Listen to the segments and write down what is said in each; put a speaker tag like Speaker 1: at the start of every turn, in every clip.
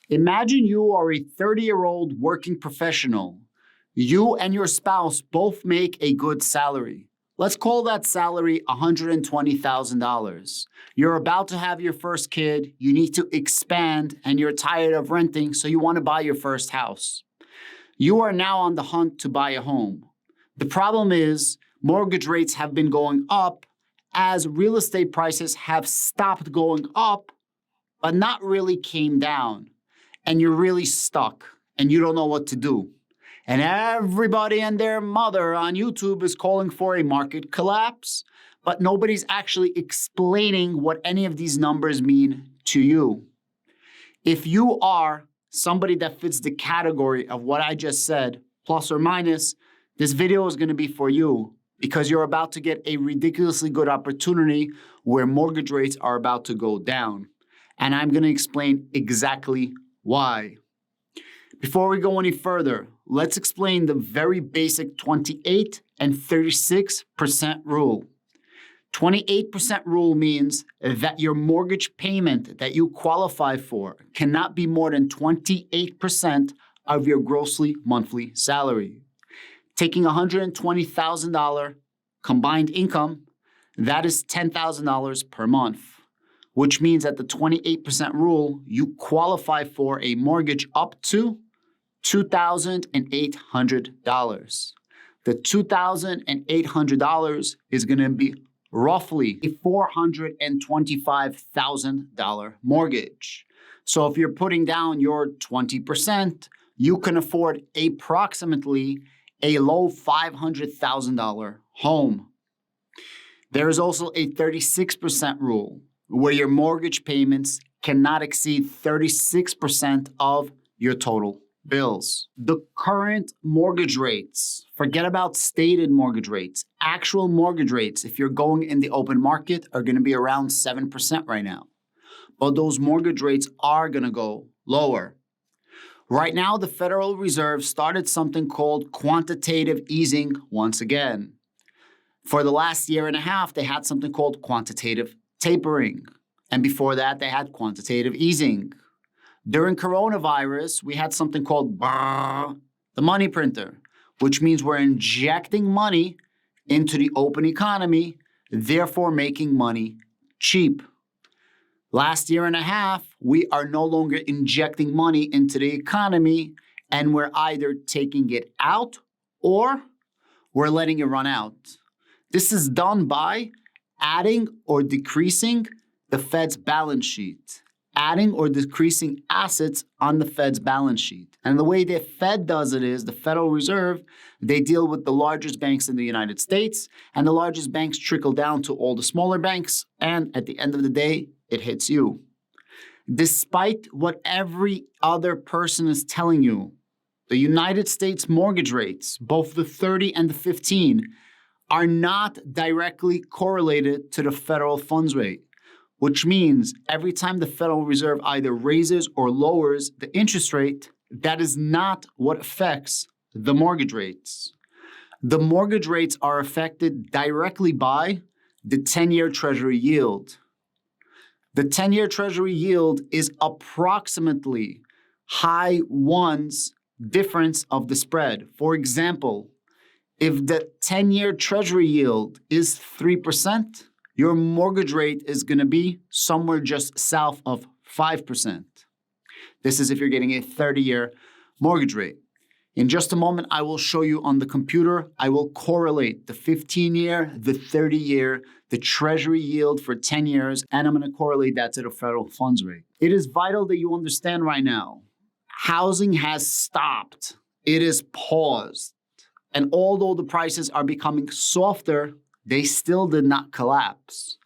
Speaker 1: Imagine you are a 30-year-old working professional. You and your spouse both make a good salary. Let's call that salary $120,000. You're about to have your first kid, you need to expand, and you're tired of renting, so you want to buy your first house. You are now on the hunt to buy a home. The problem is mortgage rates have been going up as real estate prices have stopped going up, but not really came down. And you're really stuck and you don't know what to do. And everybody and their mother on YouTube is calling for a market collapse, but nobody's actually explaining what any of these numbers mean to you. If you are somebody that fits the category of what I just said, plus or minus, this video is going to be for you because you're about to get a ridiculously good opportunity where mortgage rates are about to go down. And I'm going to explain exactly why. Before we go any further, let's explain the very basic 28 and 36% rule. 28% rule means that your mortgage payment that you qualify for cannot be more than 28% of your grossly monthly salary. Taking $120,000 combined income, that is $10,000 per month, which means that the 28% rule, you qualify for a mortgage up to $2,800. The $2,800 is going to be roughly a $425,000 mortgage. So if you're putting down your 20%, you can afford approximately a low $500,000 home. There is also a 36% rule where your mortgage payments cannot exceed 36% of your total bills. The current mortgage rates, forget about stated mortgage rates, actual mortgage rates, if you're going in the open market, are going to be around 7% right now. But those mortgage rates are going to go lower. Right now, the Federal Reserve started something called quantitative easing once again. For the last year and a half, they had something called quantitative tapering. And before that, they had quantitative easing. During coronavirus, we had something called the money printer, which means we're injecting money into the open economy, therefore making money cheap. Last year and a half, we are no longer injecting money into the economy, and we're either taking it out or we're letting it run out. This is done by adding or decreasing the Fed's balance sheet, adding or decreasing assets on the Fed's balance sheet. And the way the Fed does it is the Federal Reserve, they deal with the largest banks in the United States, and the largest banks trickle down to all the smaller banks, and at the end of the day, it hits you. Despite what every other person is telling you, the United States mortgage rates, both the 30 and the 15, are not directly correlated to the federal funds rate, which means every time the Federal Reserve either raises or lowers the interest rate, that is not what affects the mortgage rates. The mortgage rates are affected directly by the 10-year Treasury yield. The 10-year Treasury yield is approximately high ones difference of the spread. For example, if the 10-year Treasury yield is 3%, your mortgage rate is going to be somewhere just south of 5%. This is if you're getting a 30-year mortgage rate. In just a moment, I will show you on the computer, I will correlate the 15-year, the 30-year, the Treasury yield for 10 years, and I'm going to correlate that to the federal funds rate. It is vital that you understand right now, housing has stopped. It is paused. And although the prices are becoming softer, they still did not collapse.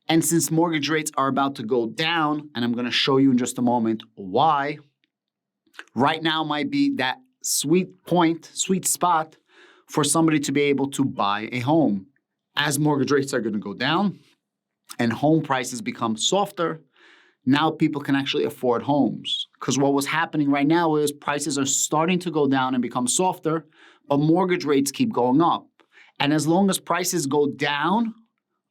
Speaker 1: And since mortgage rates are about to go down, and I'm going to show you in just a moment why, right now might be that sweet spot for somebody to be able to buy a home. As mortgage rates are going to go down and home prices become softer, now people can actually afford homes. Because what was happening right now is prices are starting to go down and become softer, but mortgage rates keep going up. And as long as prices go down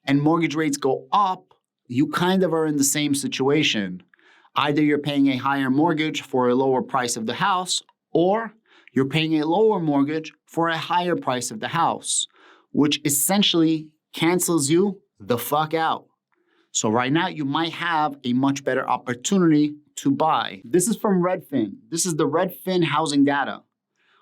Speaker 1: and mortgage rates go up, you kind of are in the same situation. Either you're paying a higher mortgage for a lower price of the house, or you're paying a lower mortgage for a higher price of the house, which essentially cancels you the fuck out. So right now you might have a much better opportunity to buy. This is from Redfin. This is the Redfin housing data.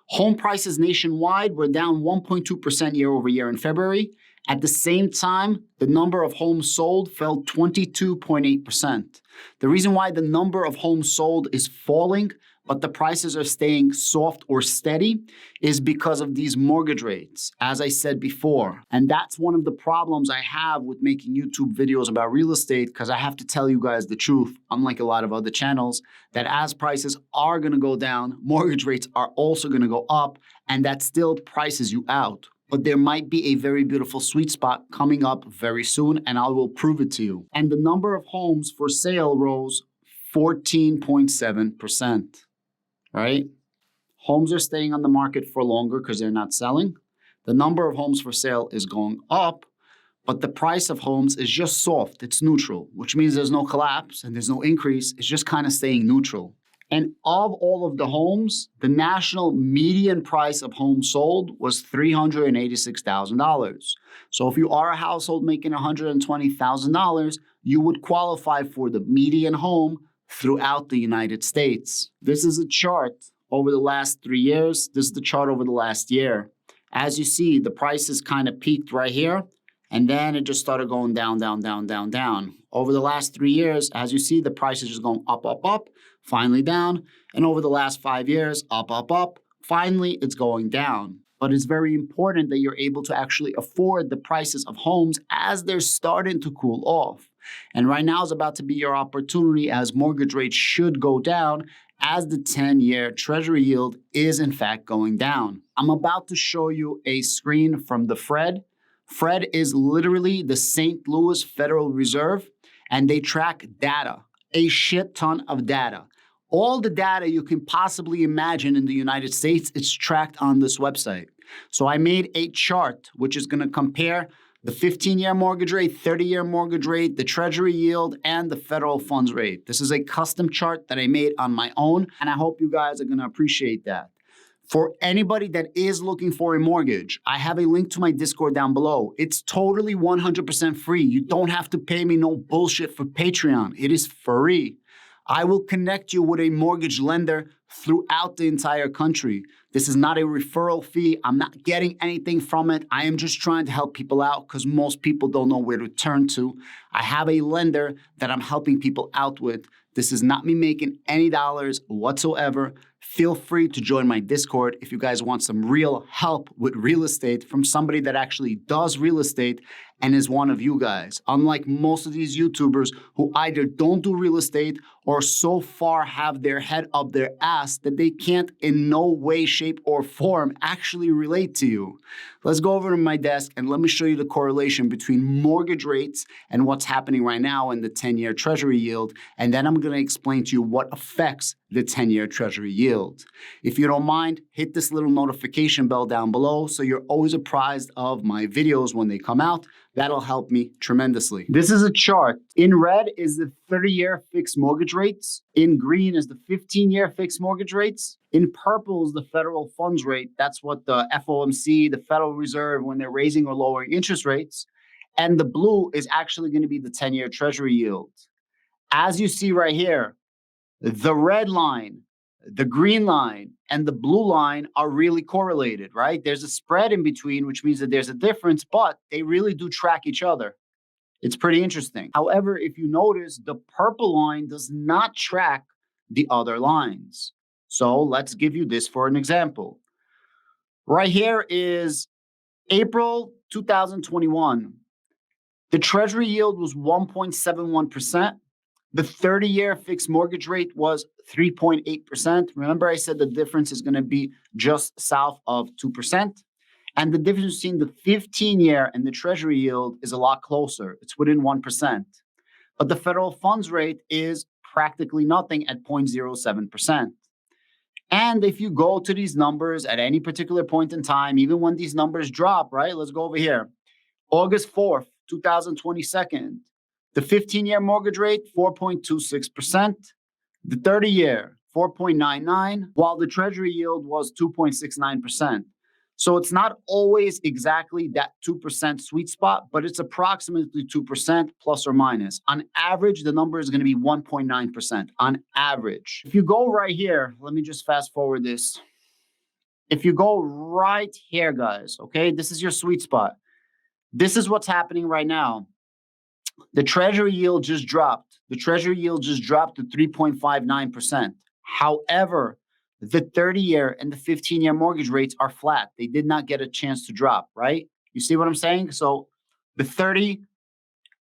Speaker 1: Home prices nationwide were down 1.2% year over year in February. At the same time, the number of homes sold fell 22.8%. The reason why the number of homes sold is falling, but the prices are staying soft or steady, is because of these mortgage rates, as I said before. And that's one of the problems I have with making YouTube videos about real estate, because I have to tell you guys the truth, unlike a lot of other channels, that as prices are gonna go down, mortgage rates are also gonna go up, and that still prices you out. But there might be a very beautiful sweet spot coming up very soon, and I will prove it to you. And the number of homes for sale rose 14.7%. Right? Homes are staying on the market for longer because they're not selling. The number of homes for sale is going up, but the price of homes is just soft. It's neutral, which means there's no collapse and there's no increase. It's just kind of staying neutral. And of all of the homes, the national median price of homes sold was $386,000. So if you are a household making $120,000, you would qualify for the median home throughout the United States. This is a chart over the last 3 years. This is the chart over the last year. As you see, the prices kind of peaked right here, and then it just started going down, down, down, down, down. Over the last 3 years, as you see, the price is just going up, up, up, finally down. And over the last 5 years, up, up, up, finally it's going down. But it's very important that you're able to actually afford the prices of homes as they're starting to cool off. And right now is about to be your opportunity, as mortgage rates should go down as the 10-year Treasury yield is in fact going down. I'm about to show you a screen from the Fed. Fed is literally the St. Louis Federal Reserve, and they track data, a shit ton of data. All the data you can possibly imagine in the United States is tracked on this website. So I made a chart which is going to compare the 15-year mortgage rate, 30-year mortgage rate, the Treasury yield, and the federal funds rate. This is a custom chart that I made on my own, and I hope you guys are going to appreciate that. For anybody that is looking for a mortgage, I have a link to my Discord down below. It's totally 100% free. You don't have to pay me no bullshit for Patreon. It is free. I will connect you with a mortgage lender throughout the entire country. This is not a referral fee. I'm not getting anything from it. I am just trying to help people out because most people don't know where to turn to. I have a lender that I'm helping people out with. This is not me making any dollars whatsoever. Feel free to join my Discord if you guys want some real help with real estate from somebody that actually does real estate and is one of you guys. Unlike most of these YouTubers who either don't do real estate or so far have their head up their ass that they can't in no way, shape, or form actually relate to you. Let's go over to my desk and let me show you the correlation between mortgage rates and what's happening right now in the 10-year Treasury yield. And then I'm going to explain to you what affects the 10-year Treasury yield. If you don't mind, hit this little notification bell down below so you're always apprised of my videos when they come out. That'll help me tremendously. This is a chart. In red is the 30-year fixed mortgage rates. In green is the 15-year fixed mortgage rates. In purple is the federal funds rate. That's what the FOMC, the Federal Reserve, when they're raising or lowering interest rates. And the blue is actually going to be the 10-year Treasury yield. As you see right here, the red line, the green line, and the blue line are really correlated, right? There's a spread in between, which means that there's a difference, but they really do track each other. It's pretty interesting. However, if you notice, the purple line does not track the other lines. So let's give you this for an example. Right here is April 2021. The Treasury yield was 1.71%. The 30-year fixed mortgage rate was 3.8%. Remember, I said the difference is going to be just south of 2%. And the difference between the 15-year and the Treasury yield is a lot closer. It's within 1%. But the federal funds rate is practically nothing at 0.07%. And if you go to these numbers at any particular point in time, even when these numbers drop, right? Let's go over here. August 4th, 2022. The 15-year mortgage rate, 4.26%. The 30-year, 4.99, while the Treasury yield was 2.69%. So it's not always exactly that 2% sweet spot, but it's approximately 2% plus or minus. On average, the number is going to be 1.9% on average. If you go right here, let me just fast forward this. If you go right here, guys, okay, this is your sweet spot. This is what's happening right now. The Treasury yield just dropped. The Treasury yield just dropped to 3.59%. However, the 30-year and the 15-year mortgage rates are flat. They did not get a chance to drop, right? You see what I'm saying? So the 30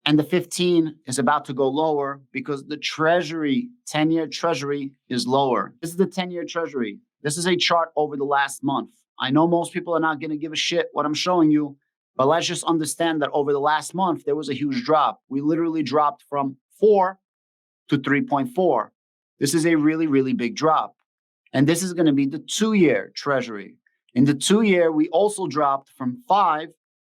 Speaker 1: and the 15 is about to go lower because the Treasury, 10-year Treasury is lower. This is the 10-year Treasury. This is a chart over the last month. I know most people are not going to give a shit what I'm showing you, but let's just understand that over the last month, there was a huge drop. We literally dropped from 4 to 3.4. This is a really, really big drop. And this is going to be the 2-year Treasury. In the 2-year, we also dropped from 5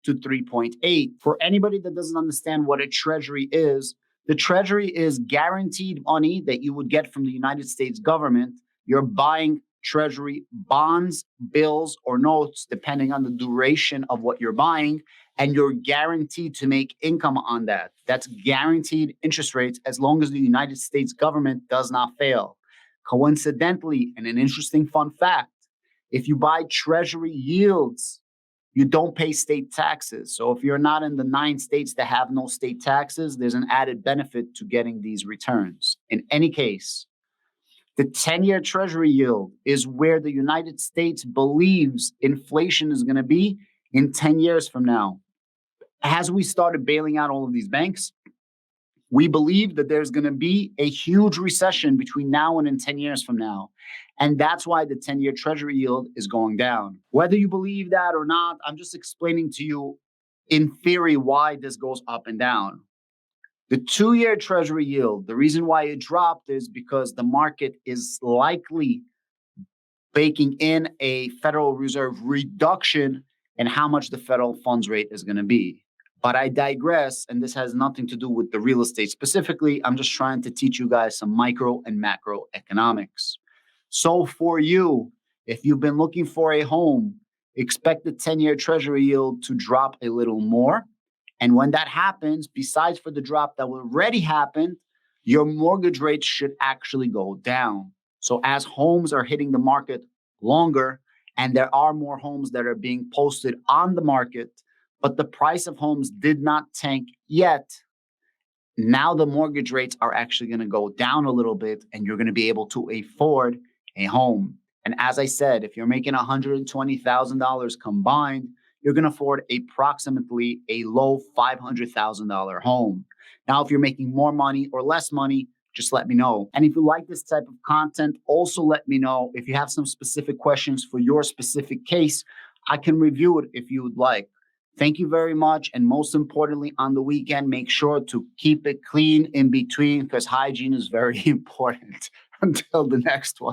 Speaker 1: to 3.8. For anybody that doesn't understand what a Treasury is, the Treasury is guaranteed money that you would get from the United States government. You're buying Treasury bonds, bills, or notes, depending on the duration of what you're buying, and you're guaranteed to make income on that. That's guaranteed interest rates as long as the United States government does not fail. Coincidentally, and an interesting fun fact, if you buy Treasury yields, you don't pay state taxes. So if you're not in the 9 states that have no state taxes, there's an added benefit to getting these returns. In any case, the 10-year Treasury yield is where the United States believes inflation is going to be in 10 years from now. As we started bailing out all of these banks, we believe that there's going to be a huge recession between now and in 10 years from now. And that's why the 10-year Treasury yield is going down. Whether you believe that or not, I'm just explaining to you in theory why this goes up and down. The 2-year Treasury yield, the reason why it dropped is because the market is likely baking in a Federal Reserve reduction in how much the federal funds rate is going to be. But I digress, and this has nothing to do with the real estate specifically. I'm just trying to teach you guys some micro and macro economics. So for you, if you've been looking for a home, expect the 10-year Treasury yield to drop a little more. And when that happens, besides for the drop that already happened, your mortgage rates should actually go down. So as homes are hitting the market longer, and there are more homes that are being posted on the market, but the price of homes did not tank yet, now the mortgage rates are actually going to go down a little bit, and you're going to be able to afford a home. And as I said, if you're making $120,000 combined, you're going to afford approximately a low $500,000 home. Now, if you're making more money or less money, just let me know. And if you like this type of content, also let me know. If you have some specific questions for your specific case, I can review it if you would like. Thank you very much. And most importantly, on the weekend, make sure to keep it clean in between because hygiene is very important. Until the next one.